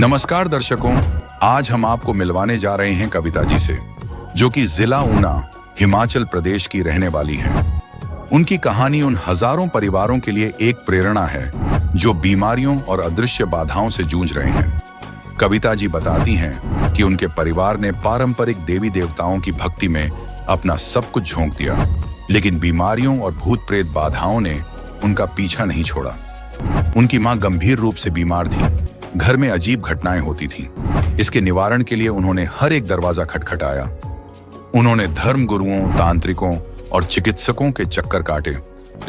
नमस्कार दर्शकों, आज हम आपको मिलवाने जा रहे हैं कविता जी से, जो कि जिला ऊना, हिमाचल प्रदेश की रहने वाली हैं। उनकी कहानी उन हजारों परिवारों के लिए एक प्रेरणा है जो बीमारियों और अदृश्य बाधाओं से जूझ रहे हैं। कविता जी बताती हैं कि उनके परिवार ने पारंपरिक देवी देवताओं की भक्ति में अपना सब कुछ झोंक दिया, लेकिन बीमारियों और भूत प्रेत बाधाओं ने उनका पीछा नहीं छोड़ा। उनकी मां गंभीर रूप से बीमार थी, घर में अजीब घटनाएं होती थीं। इसके निवारण के लिए उन्होंने हर एक दरवाजा खटखटाया। उन्होंने धर्म गुरुओं, तांत्रिकों और चिकित्सकों के चक्कर काटे,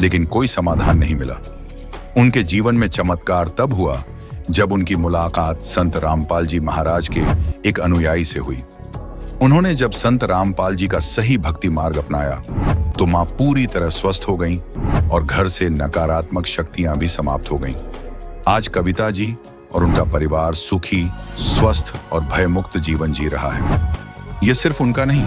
लेकिन कोई समाधान नहीं मिला। उनके जीवन में चमत्कार तब हुआ जब उनकी मुलाकात संत रामपाल जी महाराज के एक अनुयायी से हुई। उन्होंने जब संत रामपाल जी का सही भक्ति मार्ग अपनाया तो मां पूरी तरह स्वस्थ हो गईं और घर से नकारात्मक शक्तियां भी समाप्त हो गईं। आज कविता जी और उनका परिवार सुखी, स्वस्थ और भयमुक्त जीवन जी रहा है। ये सिर्फ उनका नहीं,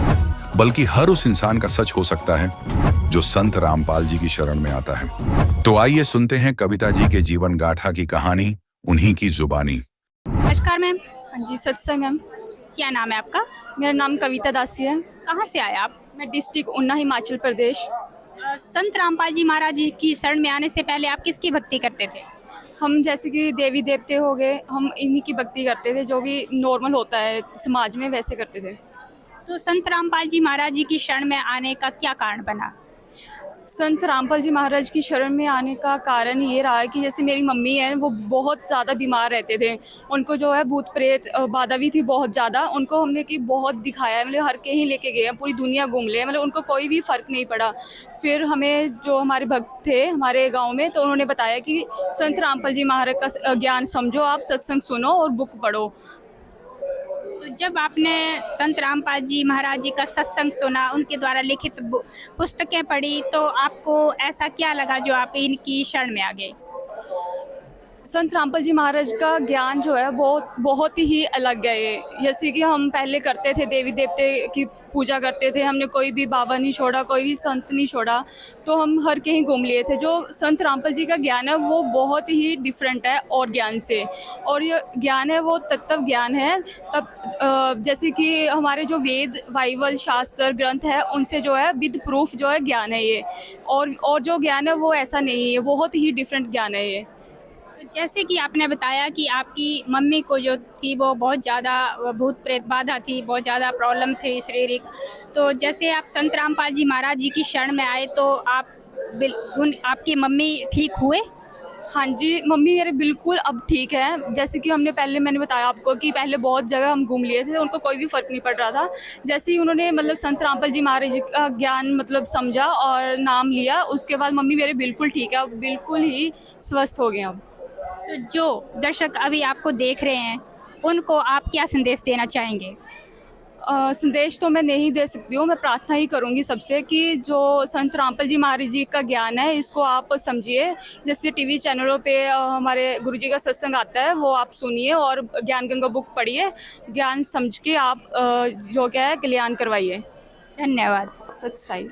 बल्कि हर उस इंसान का सच हो सकता है जो संत रामपाल जी की शरण में आता है। तो आइए सुनते हैं कविता जी के जीवन गाथा की कहानी, उन्हीं की जुबानी। नमस्कार मैम। हाँ जी, सत्संग मैम। क्या नाम है आपका? मेरा नाम कविता दासी है। कहाँ से आए आप? मैं डिस्ट्रिक्ट ऊना, हिमाचल प्रदेश। संत रामपाल जी महाराज जी की शरण में आने से पहले आप किसकी भक्ति करते थे? हम जैसे कि देवी देवते हो गए, हम इन्हीं की भक्ति करते थे, जो भी नॉर्मल होता है समाज में, वैसे करते थे। तो संत रामपाल जी महाराज जी की शरण में आने का क्या कारण बना? संत रामपाल जी महाराज की शरण में आने का कारण ये रहा है कि जैसे मेरी मम्मी है, वो बहुत ज़्यादा बीमार रहते थे। उनको जो है भूत प्रेत बाधा भी थी बहुत ज़्यादा। उनको हमने कि बहुत दिखाया है, मतलब हर कहीं लेके गए हैं, पूरी दुनिया घूम ले, मतलब उनको कोई भी फ़र्क नहीं पड़ा। फिर हमें जो हमारे भक्त थे हमारे गांव में, तो उन्होंने बताया कि संत रामपाल जी महाराज का ज्ञान समझो, आप सत्संग सुनो और बुक पढ़ो। तो जब आपने संत रामपाल जी महाराज जी का सत्संग सुना, उनके द्वारा लिखित पुस्तकें पढ़ी, तो आपको ऐसा क्या लगा जो आप इनकी शरण में आ गए? संत रामपाल जी महाराज का ज्ञान जो है वो बहुत ही अलग है। ये जैसे कि हम पहले करते थे, देवी देवते की पूजा करते थे, हमने कोई भी बाबा नहीं छोड़ा, कोई भी संत नहीं छोड़ा, तो हम हर कहीं घूम लिए थे। जो संत रामपाल जी का ज्ञान है वो बहुत ही डिफरेंट है और ज्ञान से, और ये ज्ञान है वो तत्व ज्ञान है। तब जैसे कि हमारे जो वेद, बाइबल, शास्त्र ग्रंथ है, उनसे जो है विद प्रूफ जो है ज्ञान है ये, और जो ज्ञान है वो ऐसा नहीं है, बहुत ही डिफरेंट ज्ञान है ये। तो जैसे कि आपने बताया कि आपकी मम्मी को जो थी वो बहुत ज़्यादा भूत प्रेत बाधा थी, बहुत ज़्यादा प्रॉब्लम थी शारीरिक। तो जैसे आप संत रामपाल जी महाराज जी की शरण में आए तो आपकी मम्मी ठीक हुए? हाँ जी, मम्मी मेरे बिल्कुल अब ठीक है। जैसे कि मैंने बताया आपको कि पहले बहुत जगह हम घूम लिए थे, उनको कोई भी फ़र्क नहीं पड़ रहा था। जैसे ही उन्होंने मतलब संत रामपाल जी महाराज जी का ज्ञान मतलब समझा और नाम लिया, उसके बाद मम्मी मेरे बिल्कुल ठीक है, अब बिल्कुल ही स्वस्थ हो गए अब। तो जो दर्शक अभी आपको देख रहे हैं, उनको आप क्या संदेश देना चाहेंगे? संदेश तो मैं नहीं दे सकती हूँ, मैं प्रार्थना ही करूँगी सबसे कि जो संत रामपाल जी महाराज जी का ज्ञान है, इसको आप समझिए। जैसे टीवी चैनलों पे हमारे गुरुजी का सत्संग आता है, वो आप सुनिए और ज्ञान गंगा बुक पढ़िए। ज्ञान समझ के आप जो क्या है कल्याण करवाइए। धन्यवाद। सत साई।